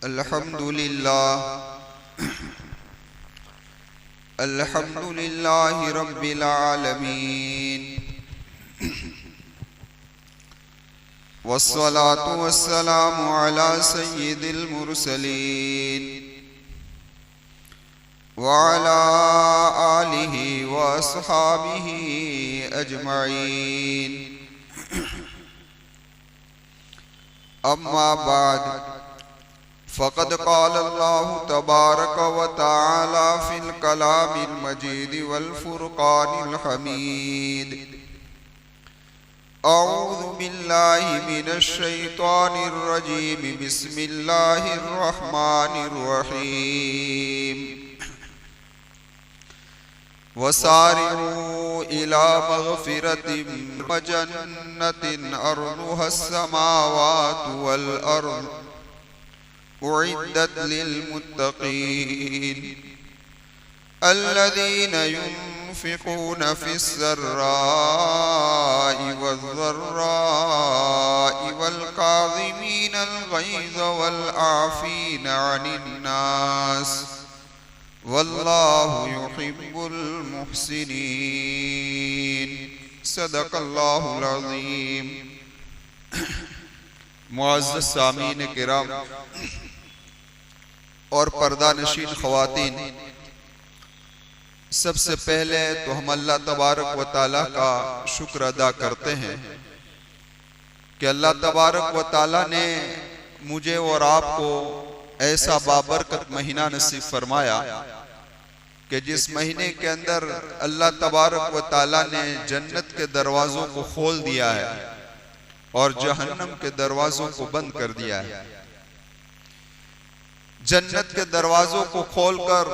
अल्हम्दुलिल्लाहि रब्बिल आलमीन वस्सलातु वस्सलामु अला सय्यिदिल मुरसलीन व अला आलिहि व अस्हाबिहि अजमईन। अम्मा बाद फ़क़द क़ाल अल्लाहु तबारक व तआला फ़िल कलामिल मजीद वल फ़ुरक़ानिल हमीद। अऊज़ु बिल्लाहि मिनश शैतानिर रजीम। बिस्मिल्लाहिर रहमानिर रहीम। वसारिऊ इला मग़फ़िरतिन व जन्नतिन अर्दुहस समावातु वल अर्द उइद्दत लिल मुत्तक़ीन अल्लज़ीना युन्फ़िक़ून फ़िस्सर्राइ वज़्ज़र्राइ वल काज़िमीनल ग़ैज़ वल आफ़ीना अनिन नास वल्लाहु युहिब्बुल मुहसिनीन। सदक़ल्लाहुल अज़ीम। मुअज़्ज़ज़ सामीन किराम और पर्दा नशीन ख़वातीन, सबसे पहले तो हम अल्लाह तबारक व ताला का शुक्र अदा करते हैं कि अल्लाह तबारक व ताला ने मुझे और आपको ऐसा बाबरकत महीना नसीब फरमाया कि जिस महीने के अंदर अल्लाह तबारक व ताला ने जन्नत के दरवाज़ों को खोल दिया है और जहन्नम के दरवाज़ों को बंद कर दिया है। जन्नत के दरवाज़ों को खोलकर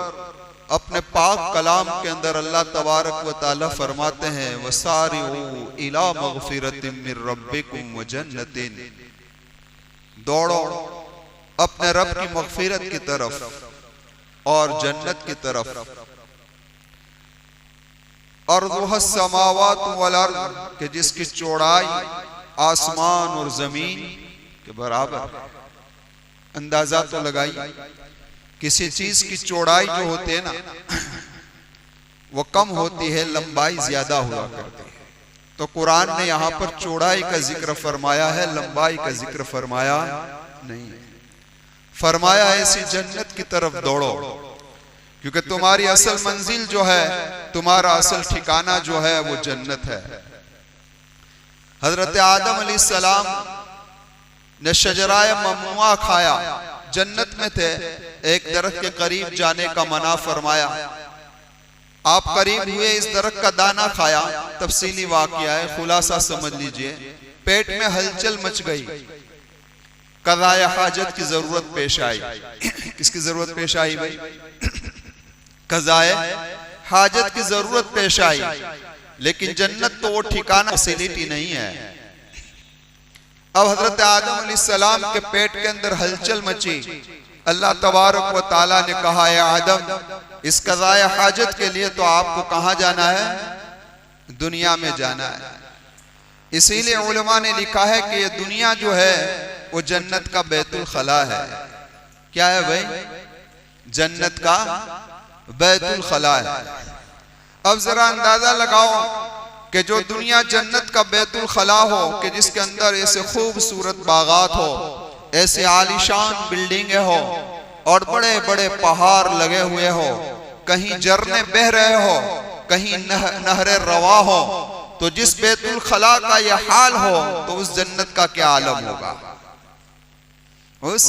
अपने पाक कलाम के अंदर अल्लाह तबारक व ताला फरमाते हैं वसारिऊ इला मग़फ़िरतिन मिर रब्बिकुम व जन्नतिन, दौड़ो अपने रब की मग़फ़िरत की तरफ और जन्नत की तरफ। अर्दुहस समावातु वल अर्द, कि जिसकी चौड़ाई आसमान और जमीन के बराबर। अंदाजा तो लगाइए, किसी चीज की चौड़ाई जो होती है ना वो कम होती है, लंबाई ज्यादा हुआ करती है। तो कुरान ने यहाँ पर चौड़ाई का जिक्र फरमाया है, लंबाई का जिक्र फरमाया नहीं। फरमाया ऐसी जन्नत की तरफ दौड़ो, क्योंकि तुम्हारी असल मंजिल जो है, तुम्हारा असल ठिकाना जो है वो जन्नत है। हजरत आदम अलैहिस्सलाम ने शजराए ममनुआ खाया, जन्नत में थे, एक दरख्त के करीब जाने का मना फरमाया। आप करीब हुए, इस दरख्त का दाना खाया। तफसीली वाक़या है, खुलासा समझ लीजिए। पेट में हलचल मच गई, कज़ाए हाजत की जरूरत पेश आई। किसकी जरूरत पेश आई भाई? कज़ाए हाजत की जरूरत पेश आई। लेकिन जन्नत तो वो ठिकाना, फैसिलिटी नहीं है। अब हजरत आदम अलैहिस्सलाम के पेट के अंदर हलचल मची। अल्लाह तबारक व ताला ने कहा, या आदम, इस कज़ाए हाजत के लिए तो आपको कहाँ जाना है? दुनिया में जाना है। इसीलिए उलमा ने लिखा है कि ये दुनिया जो है वो जन्नत का बैतुल खला है। क्या है भाई? जन्नत का बैतुल खला है। अब जरा अंदाजा लगाओ कि जो दुनिया जन्नत का बैतुल खला हो, कि जिसके अंदर ऐसे खूबसूरत बागात हो, ऐसे आलीशान बिल्डिंगें हो और बड़े बड़े पहाड़ लगे हुए हो, कहीं झरने बह रहे हो, कहीं नहरें रवा हो, तो जिस बैतुल खला का यह हाल हो तो उस जन्नत का क्या आलम होगा? उस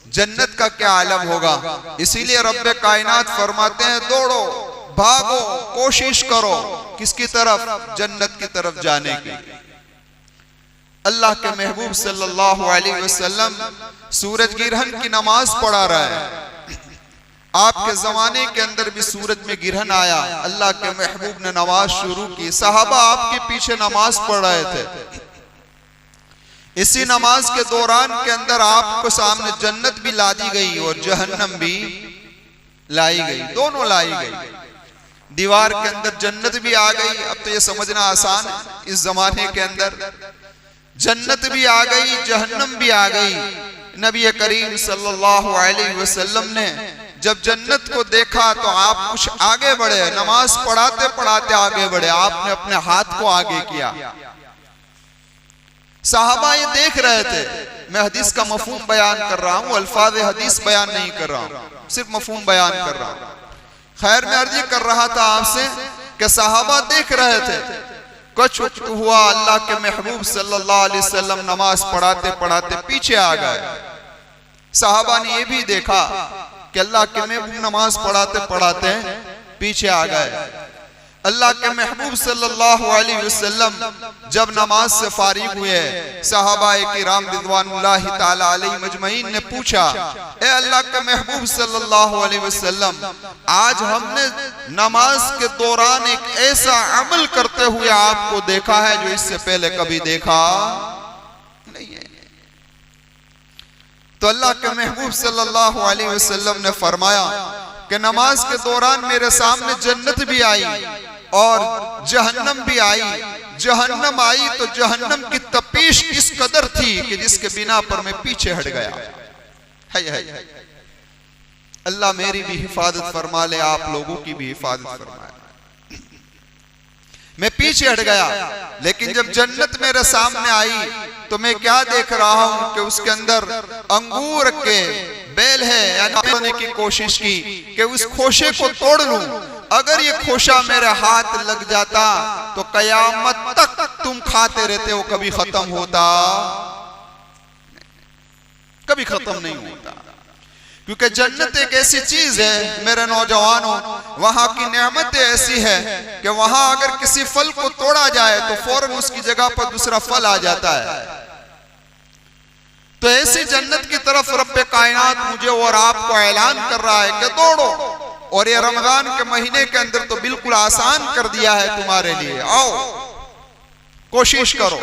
जन्नत का क्या आलम होगा? इसीलिए रब्बे कायनात फरमाते हैं, दौड़ो, भागो, कोशिश करो। किसकी तरफ? जन्नत की तरफ जाने की। अल्लाह के महबूब सल्लल्लाहु अलैहि वसल्लम सूरज गिरहन की नमाज पढ़ा रहा है। आपके जमाने के अंदर भी सूरज में गिरहन आया, अल्लाह के महबूब ने नमाज शुरू की, सहाबा आपके पीछे नमाज पढ़ रहे थे। इसी नमाज के दौरान के अंदर आपको सामने जन्नत भी ला दी गई और जहन्नम भी लाई गई, दोनों लाई गई। दीवार के अंदर जन्नत भी आ गई। अब तो ये समझना आसान है, इस जमाने के अंदर जन्नत भी आ गई, जहन्नम भी आ गई। नबी करीम सल्लल्लाहु अलैहि वसल्लम ने जब जन्नत को देखा तो आप कुछ आगे बढ़े, नमाज पढ़ाते पढ़ाते आगे बढ़े, आपने अपने हाथ को आगे किया। साहबा ये देख रहे थे। मैं हदीस का मफहूम बयान कर रहा हूँ, अल्फाज हदीस बयान नहीं कर रहा हूँ, सिर्फ मफहूम बयान कर रहा हूँ। खैर मैं अर्जी कर रहा था आपसे कि साहबा देख रहे थे। कुछ वक्त हुआ, अल्लाह के महबूब सल्लल्लाहु अलैहि वसल्लम नमाज पढ़ाते पढ़ाते पीछे आ गए। साहबा ने ये भी देखा कि अल्लाह के महबूब नमाज पढ़ाते पढ़ाते पीछे आ गए। अल्लाह के महबूब सल्लल्लाहु अलैहि वसल्लम जब नमाज से फारिग हुए, सहाबाए किराम रिज़वानुल्लाहि ताला अलैहि मजमईन ने पूछा, ए अल्लाह के महबूब सल्लल्लाहु अलैहि वसल्लम, आज हमने नमाज के दौरान एक ऐसा अमल करते हुए आपको देखा है जो इससे पहले कभी देखा नहीं है। तो अल्लाह के महबूब सल्लल्लाहु अलैहि वसल्लम ने फरमाया कि नमाज के दौरान मेरे सामने जन्नत भी आई और जहन्नम भी आई। जहन्नम आई तो जहन्नम की तपीश इस कदर थी कि जिसके बिना पर मैं पीछे हट गया। है। अल्लाह मेरी भी हिफाजत फरमा ले, आप लोगों की भी हिफाजत फरमाए। मैं पीछे हट गया, लेकिन जब जन्नत मेरे सामने आई तो मैं क्या देख रहा हूं कि उसके अंदर अंगूर के बेल है, यानी तोड़ने की कोशिश की कि उस खोशे को तोड़ लूं। अगर ये खोशा मेरे हाथ लग जाता तो कयामत तक तुम खाते रहते हो, कभी खत्म होता, कभी खत्म नहीं होता। क्योंकि जन्नत एक ऐसी चीज है मेरे नौजवानों, वहां की नेमत ऐसी है कि वहां अगर किसी फल को तोड़ा जाए तो फौरन उसकी जगह पर दूसरा फल आ जाता है। तो ऐसी जन्नत की तरफ रब्बे कायनात मुझे और आपको ऐलान कर रहा है कि दौड़ो, और ये रमजान के महीने के अंदर तो बिल्कुल आसान कर दिया है तुम्हारे लिए, आओ कोशिश करो।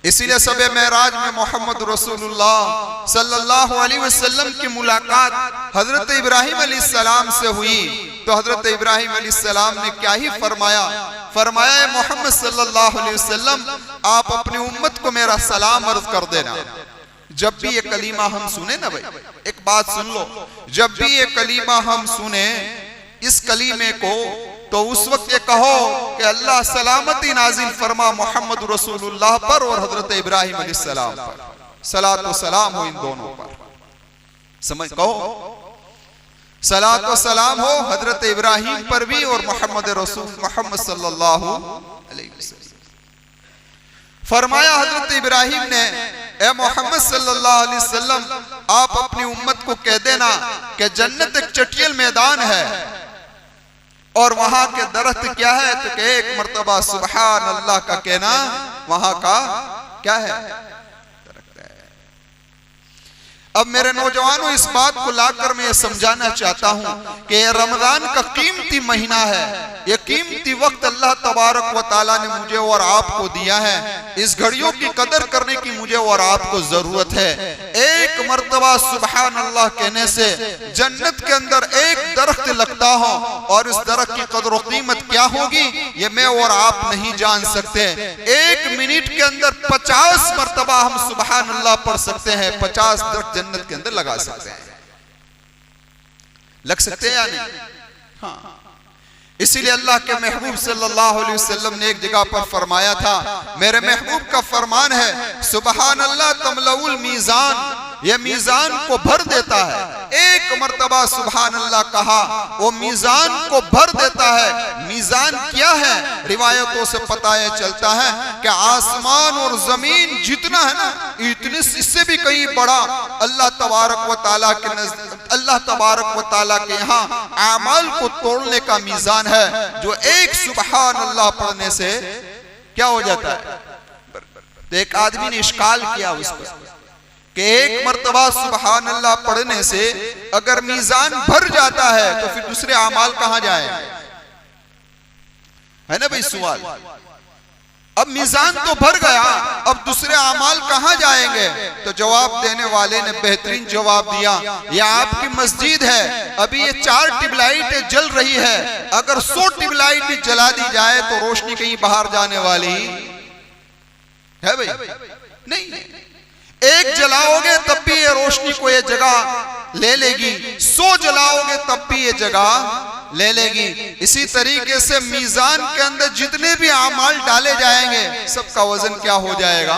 इसीलिए सबे मेराज में मोहम्मद रसूलुल्लाह सल्लल्लाहु अलैहि वसल्लम की मुलाकात हजरत इब्राहिम अलैहिस्सलाम से हुई। तो हजरत इब्राहिम अलैहिस्सलाम ने क्या ही फरमाया, फरमाया मोहम्मद सल्लल्लाहु अलैहि वसल्लम, आप अपनी उम्मत को मेरा सलाम अर्ज कर देना। जब भी ये कलीमा हम सुने ना भाई, एक बात सुन लो, जब भी ये कलीमा हम सुने इस कलीमे को, तो उस वक्त ये कहो कि अल्लाह सलामती नाजिल फरमा मोहम्मद रसूलुल्लाह पर और हजरत इब्राहिम अलैहिस्सलाम पर, सलात व सलाम हो इन दोनों पर। समझ कहो, सलात व सलाम हो हजरत इब्राहिम पर भी और मोहम्मद रसूल मोहम्मद सल्लल्लाहु अलैहि वसल्लम। फरमाया हजरत इब्राहिम ने, ए मोहम्मद सल्लल्लाहु अलैहि वसल्लम, आप अपनी उम्मत को कह देना कि जन्नत एक चटियल मैदान है और वहां के दरख्त क्या है, तो कि एक मर्तबा सुबहान अल्लाह का कहना वहां का क्या है, दरख्त है। अब मेरे नौजवानों, इस बात को लाकर मैं ये समझाना चाहता हूं कि ये रमजान का कीमती महीना है, ये कीमती वक्त अल्लाह तबारक व ताला ने मुझे और आपको दिया है। इस घड़ियों की कदर करने की मुझे और आपको जरूरत है। एक मर्तबा सुबहान अल्लाह कहने से जन्नत के अंदर एक दरख्त लगता हो और इस दरख्त की कदर कीमत क्या होगी ये मैं और आप नहीं जान सकते। एक मिनट के अंदर 50 मर्तबा हम सुबहान अल्लाह पढ़ सकते हैं, 50 दरख्त जन्नत के अंदर लगा सकते हैं। लग सकते हैं या नहीं? हाँ। इसीलिए अल्लाह के महबूब सल्लल्लाहु अलैहि वसल्लम ने एक जगह पर फरमाया था, मेरे महबूब का फरमान है, सुबहान अल्लाह तमलउल मीज़ान, ये मीज़ान को भर देता है। एक मर्तबा सुबहान अल्लाह कहा, वो मीज़ान को भर देता है। मीज़ान क्या है? रिवायतों से पता ये चलता है कि आसमान और जमीन जितना है ना, इतने इससे भी कहीं बड़ा अल्लाह तबारक व ताला के अल्लाह तबारक व ताला के यहाँ आमाल को तोड़ने का मीज़ान है, जो एक सुबहान अल्लाह पढ़ने से क्या हो जाता है। तो एक आदमी ने इश्काल किया उस पर कि एक मर्तबा सुबहान अल्लाह पढ़ने से अगर मीज़ान भर जाता है तो फिर दूसरे आमाल कहां जाए, है ना भाई सवाल। अब मीज़ान तो भर गया, अब दूसरे आमाल कहां जाएंगे? तो जवाब देने वाले ने बेहतरीन जवाब दिया, यह आपकी मस्जिद है, अभी ये 4 ट्यूबलाइट जल रही है, अगर 100 ट्यूबलाइट जला दी जाए तो रोशनी कहीं बाहर जाने वाली है भाई? नहीं। एक जलाओगे तब भी ये रोशनी को ये जगह ले लेगी, 100 जलाओगे तब भी ये जगह ले लेगी। इसी तरीके से मीजान के अंदर जितने भी आमाल डाले जाएंगे सबका वजन क्या हो जाएगा।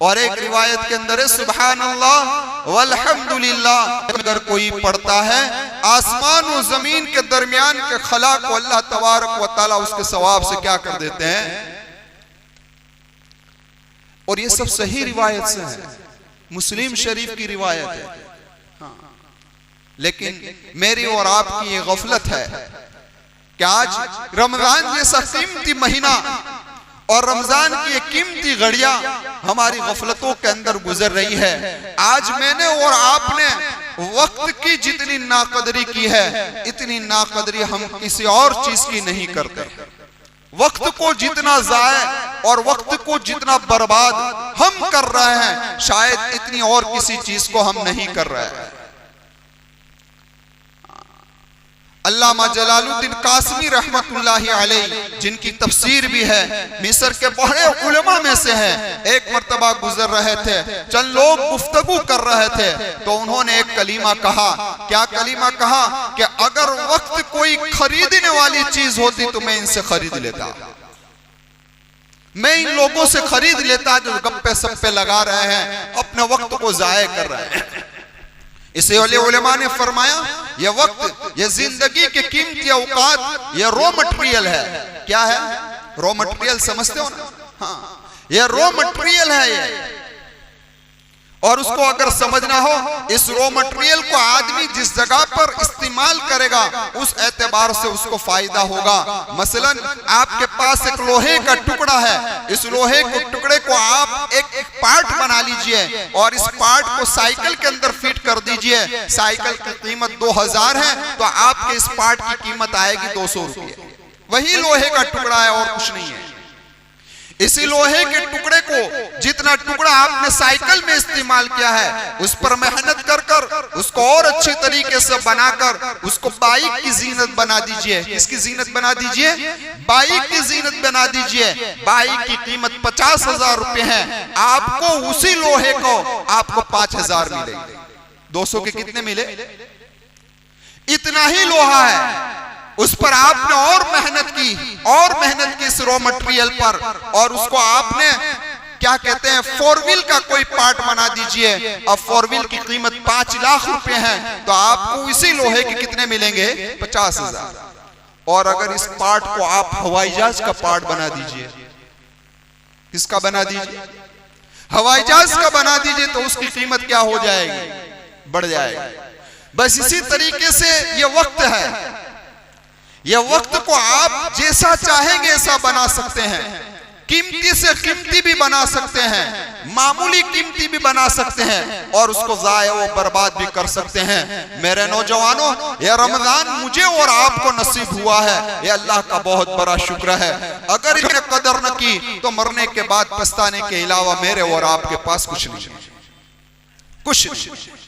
और एक रिवायत के अंदर है सुभान अल्लाह वल्हम्दुलिल्लाह अगर कोई पढ़ता है आसमान और जमीन के दरमियान के खला को अल्लाह तबारक व तआला उसके सवाब से क्या कर देते हैं। और ये सब सही रिवायत से है, मुस्लिम शरीफ की रिवायत है। हाँ। लेकिन मेरी और आपकी ये गफलत है कि आज रमजान जैसा कीमती महीना और रमजान की एक कीमती घड़ियां हमारी गफलतों के अंदर गुजर रही है। आज मैंने और आपने वक्त की जितनी नाकदरी की है इतनी नाकदरी हम किसी और चीज की नहीं करते। वक्त को जितना जाया और वक्त को जितना बर्बाद हम कर रहे हैं शायद इतनी और किसी चीज को हम नहीं कर रहे हैं। अल्लामा जलालुद्दीन कासमी रहमतुल्लाहि अलैह जिनकी तफसीर भी है, मिस्र के बड़े उलमा में से हैं, एक मर्तबा गुजर रहे थे, चंद लोग गुफ्तगू कर रहे थे तो उन्होंने एक कलीमा कहा। क्या कलीमा कहा कि अगर वक्त कोई खरीदने वाली चीज होती तो मैं इनसे खरीद लेता, मैं इन लोगों से खरीद लेता जो गप्पे सप्पे लगा रहे हैं, अपने वक्त को जाया कर रहे हैं। इसलिए उलेमा ने फरमाया यह वक्त, यह जिंदगी के कीमती औकात, यह रॉ मटेरियल है। क्या है रॉ मटेरियल, समझते हो ना? हाँ, यह रॉ मटेरियल है ये। और उसको अगर समझना हो, इस रॉ मटेरियल को आदमी जिस जगह पर इस्तेमाल करेगा उस एतबार से उसको फायदा होगा। मसलन आपके पास एक लोहे का टुकड़ा है, इस लोहे को टुकड़े को आप एक पार्ट बना लीजिए और इस पार्ट को साइकिल के अंदर फिट कर दीजिए। साइकिल की कीमत 2000 है तो आपके इस पार्ट की कीमत आएगी 200 रुपये। वही लोहे का टुकड़ा है और कुछ नहीं है। इसी लोहे के टुकड़े को जितना टुकड़ा आपने साइकिल में इस्तेमाल किया है उस पर मेहनत कर कर उसको और अच्छे तरीके से बनाकर उसको बाइक की जीनत बना दीजिए। किसकी जीनत बना दीजिए? बाइक की जीनत बना दीजिए। बाइक की कीमत 50,000 रुपए है, आपको उसी लोहे को आपको 5,000 मिलेंगे। 200 के कितने मिले? इतना ही लोहा है, उस पर आपने और मेहनत की इस रॉ मटेरियल पर, और उसको आपने क्या कहते हैं 4 व्हील का कोई पार्ट बना दीजिए। अब 4 व्हील की कीमत 5 लाख रुपए है तो आपको इसी लोहे के कितने मिलेंगे? 50,000। और अगर इस पार्ट को आप हवाई जहाज का पार्ट बना दीजिए, किसका बना दीजिए? हवाई जहाज का बना दीजिए तो उसकी कीमत क्या हो जाएगी? बढ़ जाएगी। बस इसी तरीके से ये वक्त है, यह वक्त को आप जैसा चाहेंगे ऐसा बना सकते हैं। कीमती से कीमती भी बना सकते हैं, मामूली कीमती भी बना सकते हैं और उसको ज़ाया व बर्बाद भी कर सकते हैं। मेरे नौजवानों, यह रमजान मुझे और आपको नसीब हुआ है, यह अल्लाह का बहुत बड़ा शुक्र है। अगर इन्हें कदर न की तो मरने के बाद पछताने के अलावा मेरे और आपके पास कुछ नहीं, कुछ नहीं।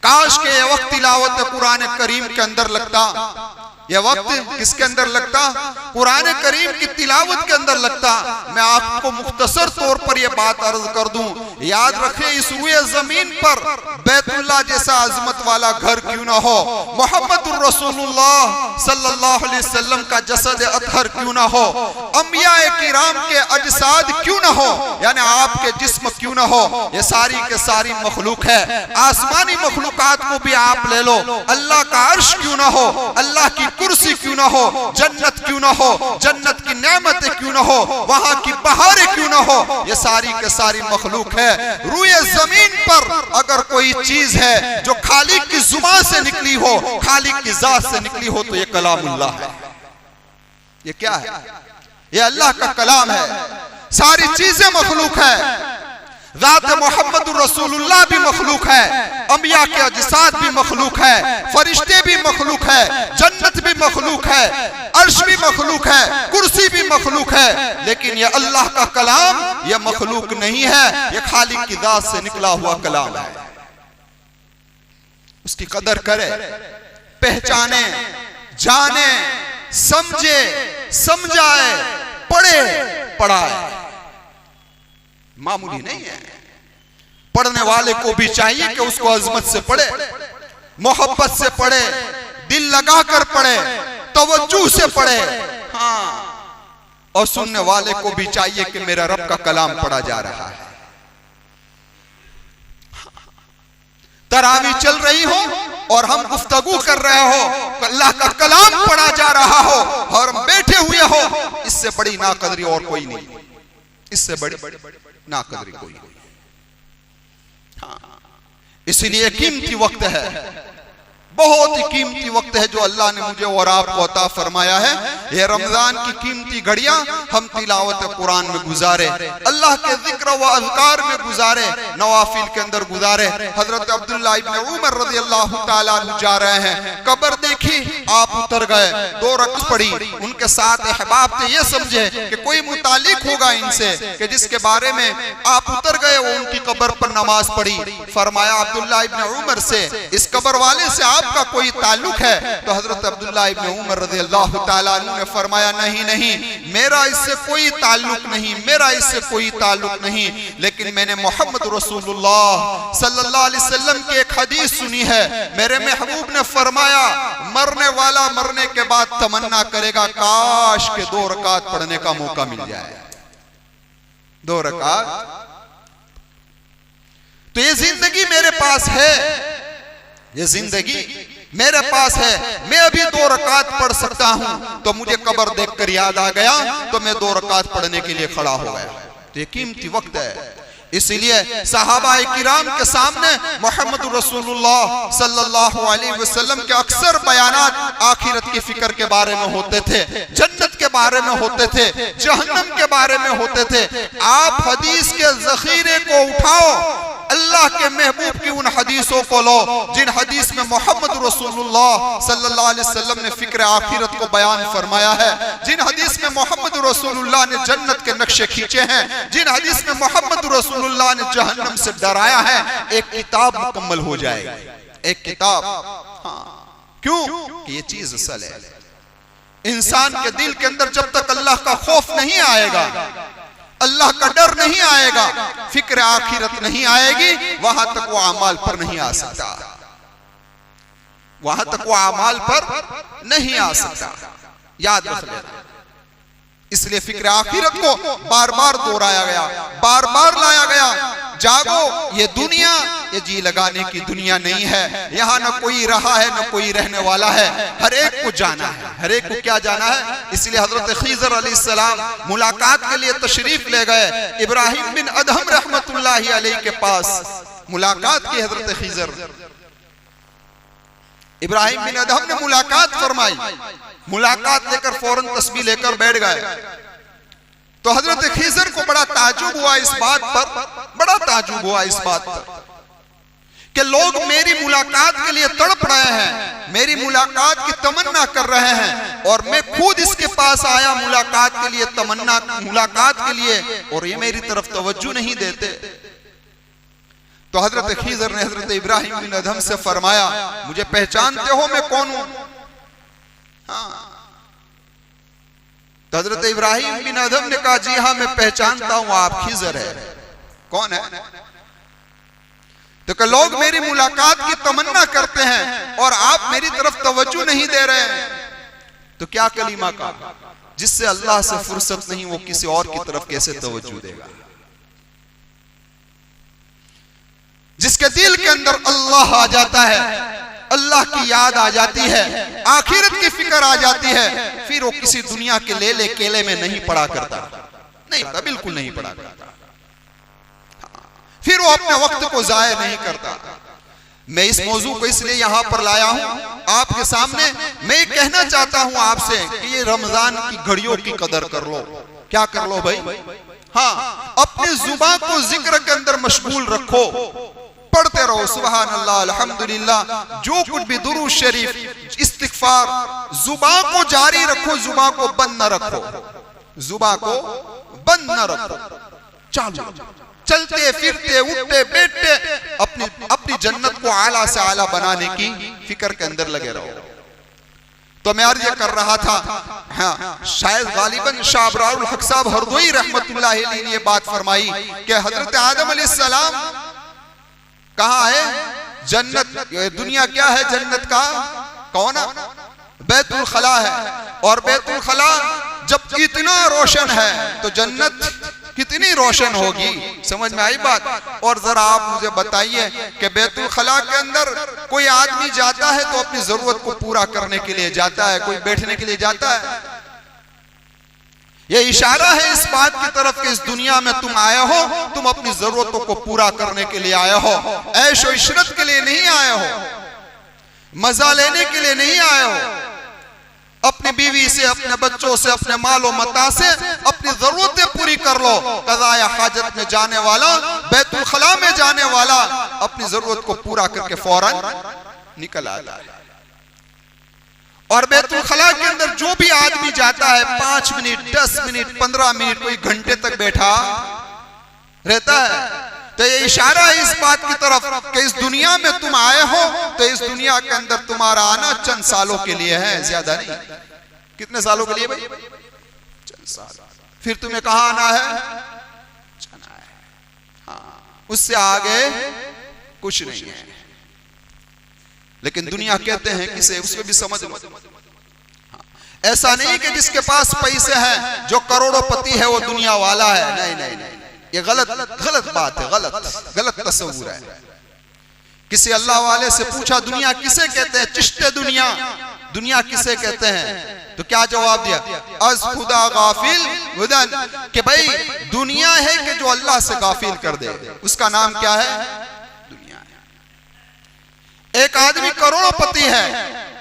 काश के यह वक्त तिलावत कुरान करीम के अंदर लगता। यह वक्त किसके अंदर लगता? कुरान करीम की तिलावत के अंदर लगता। मैं आपको मुख्तसर तौर पर यह बात अर्ज कर दूं, याद रखें इस रुए जमीन पर बैतुल्लाह जैसा अजमत वाला घर क्यों ना हो, मोहम्मदुर रसूलुल्लाह सल्लल्लाहु अलैहि वसल्लम का जसद अतहर क्यों ना हो, अंबियाए किराम के अजसाद क्यों ना हो, यानी आपके जिस्म क्यों ना हो, ये सारी के सारी मखलूक है। आसमानी मखलूकात को भी आप ले लो, अल्लाह का अर्श क्यों ना हो, अल्लाह की कुर्सी क्यों ना हो, जन्नत क्यों ना हो, जन्नत की नेमतें क्यों ना हो, वहां की बहारें क्यों ना हो, ये सारी के सारी मखलूक है। रुए जमीन पर अगर कोई चीज है जो खालिक की जुबान से निकली हो, खालिक की जात से निकली हो तो ये कलामुल्लाह है। ये क्या है? ये अल्लाह का कलाम है। सारी चीजें मखलूक है, ज़ात मोहम्मदुर रसूलुल्लाह भी मखलूक है, अंबिया के अजसाद भी मखलूक है, फरिश्ते भी मखलूक है, जन्नत भी मखलूक है, अर्श भी मखलूक है, कुर्सी भी मखलूक है। लेकिन ये अल्लाह का कलाम ये मखलूक नहीं है, ये खालिक की जात से निकला हुआ कलाम है। उसकी कदर करे, पहचाने, जाने, समझे, समझाए, पढ़े, पढ़ाए। मामूली नहीं है। पढ़ने वाले को भी चाहिए कि उसको अजमत से पढ़े, मोहब्बत से पढ़े, दिल लगा कर पढ़े, तवज्जो से पढ़े। हाँ, और सुनने वाले को भी चाहिए कि मेरा रब का कलाम पढ़ा जा रहा है। तरावी चल रही हो और हम गुफ्तगू कर रहे हो, अल्लाह का कलाम पढ़ा जा रहा हो और हम बैठे हुए हो, इससे बड़ी नाकदरी और कोई नहीं, इससे बड़ी नाकदरी कोई नहीं। हाँ, इसलिए कीमती वक्त है, बहुत ही कीमती वक्त है जो अल्लाह ने मुझे और आपको अता फरमाया है। ये रमजान की कीमती घड़ियां हम तिलावत कुरान में गुजारे, अल्लाह के जिक्र व अज़कार में गुजारे, नवाफिल के अंदर गुजारे। हजरत अब्दुल्लाह इब्न उमर रज़ियल्लाहु ताला अन्हु जा रहे हैं, कब्र देखी, आप उतर गए, 2 रकात पढ़ी, उनके साथ अहबाब थे, ये समझे कि कोई मुतालिक होगा इनसे कि जिसके बारे में आप उतर गए, वो उनकी कब्र पर नमाज पढ़ी। फरमाया अब्दुल्लाह इब्न उमर से, इस कब्र वाले से का कोई ताल्लुक है? तो हजरत अब्दुल्लाह इब्न उमर रज़ियल्लाहु ताला अन्हु ने फरमाया, नहीं नहीं, मेरा इससे कोई ताल्लुक नहीं, मेरा इससे कोई ताल्लुक नहीं, लेकिन मैंने मोहम्मद रसूलुल्लाह सल्लल्लाहु अलैहि वसल्लम की एक हदीस सुनी है। मेरे महबूब ने फरमाया, मरने वाला मरने के बाद तमन्ना करेगा काश के 2 रकात पढ़ने का मौका मिल जाए, 2 रकात। तो ये जिंदगी मेरे पास है, ये जिंदगी मेरे पास है, मैं अभी 2 रकात पढ़ सकता हूं। तो मुझे कब्र देखकर याद आ गया, तो मैं 2 रकात पढ़ने के लिए खड़ा हो गया। तो ये कीमती वक्त है। इसलिए सहाबा किराम के सामने मोहम्मद रसूलुल्लाह सल्लल्लाहु अलैहि वसल्लम के अक्सर बयानात आखिरत की फिक्र के बारे में होते थे, जन्नत के बारे में होते थे, जहन्नम के बारे में होते थे। आप हदीस के जखीरे को उठाओ, अल्लाह के महबूब की उन हदीसों को लो जिन हदीस में मोहम्मद रसूलुल्लाह सल्लल्लाहु अलैहि वसल्लम ने फिक्र आखिरत को बयान फरमाया है, जिन हदीस में मोहम्मद रसूलुल्लाह ने जन्नत के नक्शे खींचे हैं, जिन हदीस में मोहम्मद रसूलुल्लाह ने जहन्नम से डराया है। एक किताब मुकम्मल हो जाएगी, एक किताब। हाँ, क्यों? कि ये चीज असल है। इंसान के दिल के अंदर जब तक अल्लाह का खौफ नहीं आएगा, अल्लाह का डर नहीं आएगा, फिक्र आखिरत नहीं आएगी, वहां तक वो अमाल पर नहीं आ सकता, वहां तक वो अमाल पर नहीं आ सकता। याद रख लेना। इसलिए फिक्र आखिरत को बार बार दोहराया गया, बार बार लाया गया। जागो, ये दुनिया ये जी लगाने की दुनिया नहीं है, यहाँ न कोई रहा है न कोई रहने वाला है, हर एक को जाना है। हर एक को क्या जाना है? इसलिए हजरत खीजर अलैहिस्सलाम मुलाकात के लिए तशरीफ ले गए इब्राहिम बिन अदहम रहमतुल्लाहि अलैहि के पास। मुलाकात की हजरत खीजर, इब्राहिम बिन अदहम ने मुलाकात फरमाई, मुलाकात लेकर फौरन तस्बीह लेकर बैठ गए। तो हजरत खीजर को बड़ा ताजुब हुआ इस बात पर, बड़ा ताजुब हुआ इस बात पर कि लोग मेरी मुलाकात के लिए तड़प रहे हैं, मेरी मुलाकात की तमन्ना कर रहे हैं, और मैं खुद इसके पास आया मुलाकात के लिए, तमन्ना मुलाकात के लिए, और ये मेरी तरफ तवज्जो नहीं देते। तो हजरत खीजर ने हजरत इब्राहिम बिन अदहम से फरमाया, मुझे पहचानते हो मैं कौन हूं? हाँ। तो हजरत इब्राहिम बिन अदहम ने कहा, जी हाँ मैं पहचानता हूं, आप खीजर है। कौन है? तो कि लोग मेरी मुलाकात की तमन्ना करते हैं और आप मेरी तरफ तवज्जो नहीं दे रहे हैं। तो क्या कलीमा का, जिससे अल्लाह से फुर्सत नहीं, वो किसी और की तरफ कैसे तवज्जो देगा? जिसके दिल के अंदर अल्लाह आ जाता है, अल्लाह की याद आ जाती है, आखिरत की फिक्र आ जाती है, फिर वो किसी दुनिया के लेले केले में नहीं पड़ा करता, नहीं पड़ा, बिल्कुल नहीं पड़ा करता। फिर वो अपने वक्त को जाया नहीं करता। मैं इस मौजू को इसलिए यहां पर लाया हूं आपके सामने। मैं कहना चाहता हूं आपसे कि ये रमजान की घड़ियों की कदर कर लो। क्या कर लो भाई? हाँ, अपनी जुबान को जिक्र के अंदर मशगूल रखो, पढ़ते रहो सुभान अल्लाह, अल्हम्दुलिल्लाह, जो कुछ भी दुरूद शरीफ, इस्तिगफार, जुबान को जारी रखो, जुबान को बंद न रखो, जुबान को बंद न रखो। चालू, चलते फिरते उठते बैठते अपनी जन्नत को आला से आला बनाने की फिक्र के अंदर लगे रहो। तो मैं अर्ज कर रहा था, हाँ, शायद गालिबन शाह अबरारुल हक साहब हरदोई रहमतुल्लाह अलैहि ने ये बात फरमाई कि हजरत आदम अलैहिस्सलाम कहाँ है? जन्नत। दुनिया क्या है? जन्नत का कोना, बैतुल खला है। और बैतुल खला जब इतना रोशन है तो जन्नत कितनी रोशन होगी। समझ में आई बात? और जरा आप मुझे बताइए कि बैतुल खला के अंदर कोई आदमी जाता है तो अपनी जरूरत को पूरा करने के लिए जाता है, कोई बैठने के लिए जाता है। यह इशारा है इस बात की तरफ कि इस दुनिया में तुम आए हो, तुम अपनी जरूरतों को पूरा करने के लिए आए हो, ऐश और इशरत के लिए नहीं आए हो, मजा लेने के लिए नहीं आए हो। अपनी बीवी से, अपने बच्चों से, अपने मालो मता से अपनी जरूरतें पूरी कर लो। कज़ाए हाजत में जाने वाला, बैतुल खला में जाने वाला अपनी जरूरत को पूरा करके फौरन निकल आता है। और बैतुल खला के अंदर जो भी आदमी जाता है 5 मिनट, 10 मिनट, 15 मिनट, कोई घंटे तक बैठा रहता है। तो ये इशारा है इस बात की तरफ कि इस दुनिया में तुम आए हो तो इस दुनिया के अंदर तुम्हारा आना चंद सालों के लिए है, ज्यादा नहीं। कितने सालों के लिए भाई? चंद साल। फिर तुम्हें कहाँ आना है? जाना है। हाँ, उससे आगे कुछ नहीं है। लेकिन दुनिया कहते हैं किसे, उसमें भी समझ लो। हाँ, ऐसा नहीं कि जिसके पास पैसे हैं, जो करोड़ोंपति है वो दुनिया वाला है। नहीं नहीं नहीं, ये गलत बात है, गलत तस्वूर है। किसी अल्लाह वाले से पूछा दुनिया किसे कहते हैं? चिश्ते दुनिया, दुनिया किसे कहते हैं? तो क्या जवाब दिया? अज खुदा गाफिल हुदन, कि भाई दुनिया है कि जो अल्लाह से गाफिल कर दे, उसका नाम क्या है? दुनिया है। एक आदमी करोड़ोंपति है,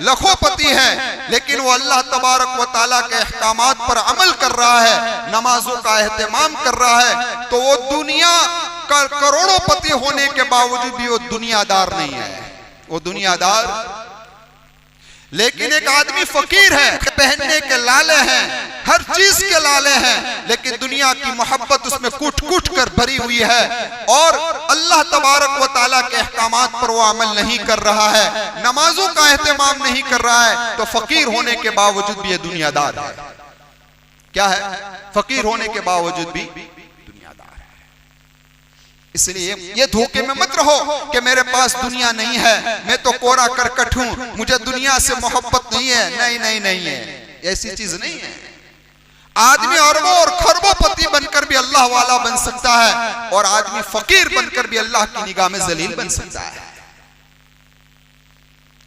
लखोपति है, लेकिन वो अल्लाह तबारक व तआला के अहकामात पर अमल कर रहा है, नमाजों का एहतमाम कर रहा है, तो वो दुनिया का करोड़ोंपति होने के बावजूद भी वो दुनियादार नहीं है, वो दुनियादार। लेकिन एक आदमी फकीर है, पहनने के लाले हैं, हर चीज के लाले हैं, लेकिन दुनिया की मोहब्बत उसमें कूट कूट कर भरी हुई है और अल्लाह तबारक व तआला के अहकामात पर वो अमल नहीं कर रहा है, नमाजों का एहतमाम नहीं कर रहा है, तो फकीर होने के बावजूद भी ये दुनियादार है। क्या है? फकीर होने के बावजूद भी दुनियादार है। इसलिए ये धोखे में मत रहो कि मेरे पास दुनिया नहीं है, मैं तो कोरा करकट हूं, मुझे दुनिया से मोहब्बत नहीं है। नहीं नहीं नहीं है, ऐसी चीज नहीं है। आदमी अरबों और खरबों बनकर भी अल्लाह वाला बन सकता है और आदमी फकीर बनकर भी अल्लाह की निगाह में जलील बन सकता है।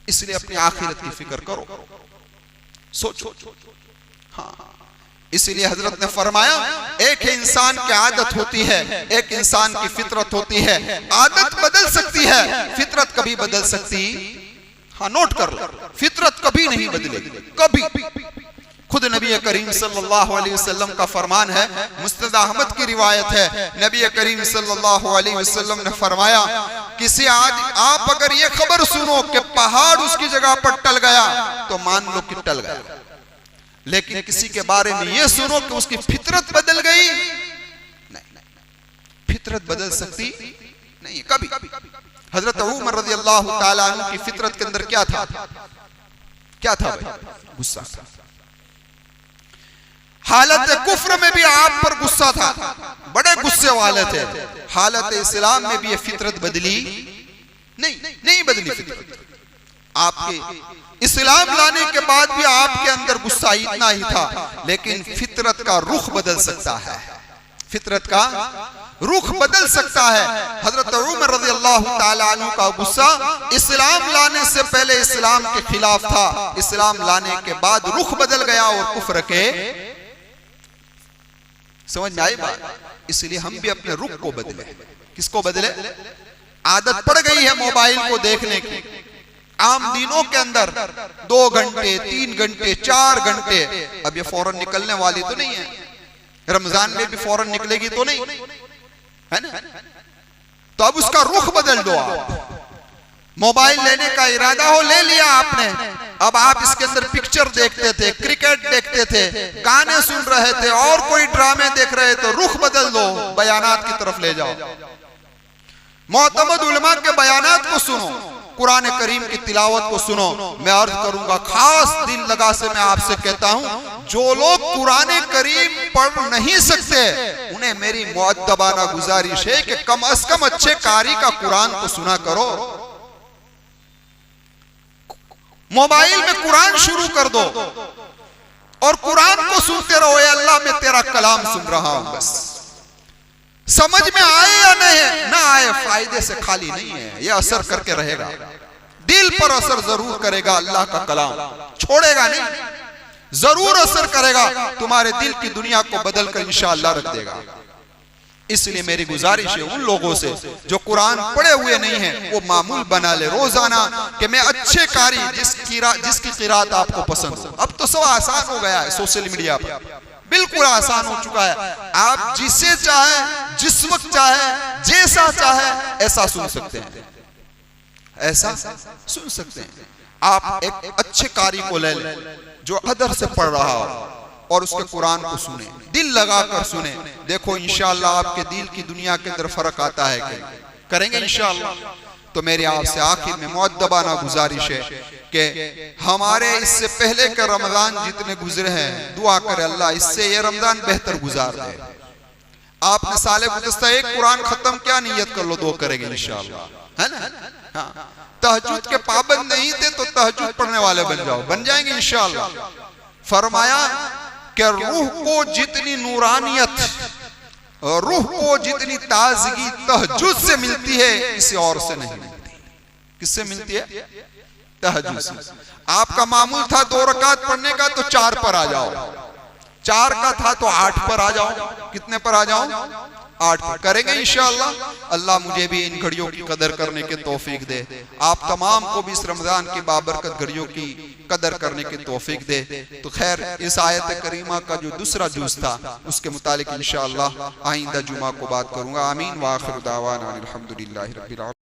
इसलिए अपनी आखिरत की फिक्र करो, सोचो। हाँ, इसीलिए हजरत ने फरमाया एक इंसान की आदत होती है, एक इंसान की फितरत होती है। आदत बदल सकती है, फितरत कभी बदल सकती? हाँ, नोट कर लो, फितरत कभी नहीं बदलेगी, कभी। खुद नबी करीम सल्लल्लाहु अलैहि वसल्लम का फरमान है, मुस्नद अहमद की रिवायत है, नबी करीम सल्लल्लाहु अलैहि वसल्लम ने फरमाया, किसी आप अगर ये खबर सुनो कि पहाड़ उसकी जगह पर टल गया तो मान लो कि टल गया, लेकिन किसी के बारे में ये सुनो कि उसकी फितरत बदल गई, नहीं, फितरत बदल सकती नहीं कभी। हजरत उमर रज़ियल्लाहु ताला अन्हु की फितरत के अंदर क्या था? क्या था भाई? गुस्सा। हालत कुफ्र में भी आप पर गुस्सा था, बड़े गुस्से वाले थे। हालत इस्लाम में भी ये फितरत बदली नहीं बदली फितरत। आपके इस्लाम लाने के बाद भी आपके अंदर गुस्सा इतना ही था, लेकिन फितरत का रुख बदल सकता है, फितरत का रुख बदल सकता है। हजरत उमर रज़ियल्लाहु ताला अन्हु का गुस्सा इस्लाम लाने से पहले इस्लाम के खिलाफ था, इस्लाम लाने के बाद रुख बदल गया और कुफ्र के। समझ में आई बात? इसलिए हम भी अपने रुख को बदले। किसको बदले? आदत पड़ गई है मोबाइल को देखने की, आम दिनों के अंदर 2 घंटे 3 घंटे 4 घंटे, अब ये फौरन निकलने वाली तो नहीं है, रमजान में भी फौरन निकलेगी तो नहीं है ना। तो अब उसका रुख बदल दो। आप मोबाइल लेने का इरादा हो, ले लिया आपने, अब आप इसके अंदर पिक्चर देखते थे, क्रिकेट देखते थे, गाने सुन रहे थे और कोई ड्रामे देख रहे, तो रुख बदल दो, बयानात की तरफ ले जाओ, मोतमद उलमा के बयानात को सुनो, कुरान करीम की तिलावत को सुनो। मैं अर्ज करूंगा, खास दिल लगा से मैं आपसे कहता हूं, जो लोग कुरान करीम पढ़ नहीं सकते उन्हें मेरी मुअद्दबाना गुजारिश है कि कम अज कम अच्छे कारी का कुरान तो सुना करो। मोबाइल में कुरान शुरू कर दो और कुरान को सुनते रहो। ए अल्लाह, मैं तेरा कलाम सुन रहा हूं, बस समझ में आए या नहीं ना आए, फायदे से खाली नहीं है। यह असर करके रहेगा, दिल पर असर जरूर करेगा। अल्लाह का कलाम छोड़ेगा नहीं, जरूर असर करेगा, तुम्हारे दिल की दुनिया को बदल कर इंशाअल्लाह रख देगा। इसलिए मेरी गुजारिश है उन लोगों से जो कुरान पढ़े हुए नहीं हैं, वो मामूल बना ले रोजाना कि मैं अच्छे कारी जिसकी किरात आपको पसंद हो। अब तो सब आसान हो गया है, सोशल मीडिया पर बिल्कुल आसान हो चुका है। आप जिसे चाहे, जिस वक्त चाहे, जैसा चाहे ऐसा सुन सकते हैं, ऐसा सुन सकते हैं। आप एक अच्छे कारी को ले लें जो अदर से पढ़ रहा हो और उसके कुरान को सुने, दिल लगाकर सुने। देखो इंशाअल्लाह आपके दिल की दुनिया के अंदर फर्क आता है कि करेंगे इंशाअल्लाह। तो मेरे आपसे आखिर में मुअद्दबाना गुजारिश है कि हमारे इससे पहले के रमजान जितने गुजरे हैं, दुआ करे अल्लाह इससे ये रमजान बेहतर गुजार दे। आपने साले गुज़श्ता एक कुरान खत्म क्या, नियत कर लो 2 करेंगे इंशाअल्लाह, है ना। हाँ, तहज्जुद के पाबंद नहीं थे तो तहज्जुद पढ़ने वाले बन जाओ, बन जाएंगे इंशाअल्लाह। फरमाया कि रूह को जितनी नूरानियत, रूह को जितनी ताजगी तहज्जुद से मिलती है, किसी और से नहीं मिलती। किससे मिलती है? तहज्जुद से। आपका मामूल था 2 रकात पढ़ने का तो 4 पर आ जाओ, 4 का था तो 8 पर आ जाओ। कितने पर आ जाओ? 8 पर। करेंगे इंशाअल्लाह। अल्लाह मुझे भी इन घड़ियों की कदर करने की तौफीक दे, आप तमाम को भी इस रमजान की बाबरकत घड़ियों की कदर करने की तौफीक दे। तो खैर, इस आयत करीमा का जो दूसरा जुज़ था उसके मुतालिक इंशाअल्लाह आइंदा जुमा को बात करूंगा। आमीन। व आखिर दावाना अनिल हम्दुलिल्लाहि रब्बिल आलमीन।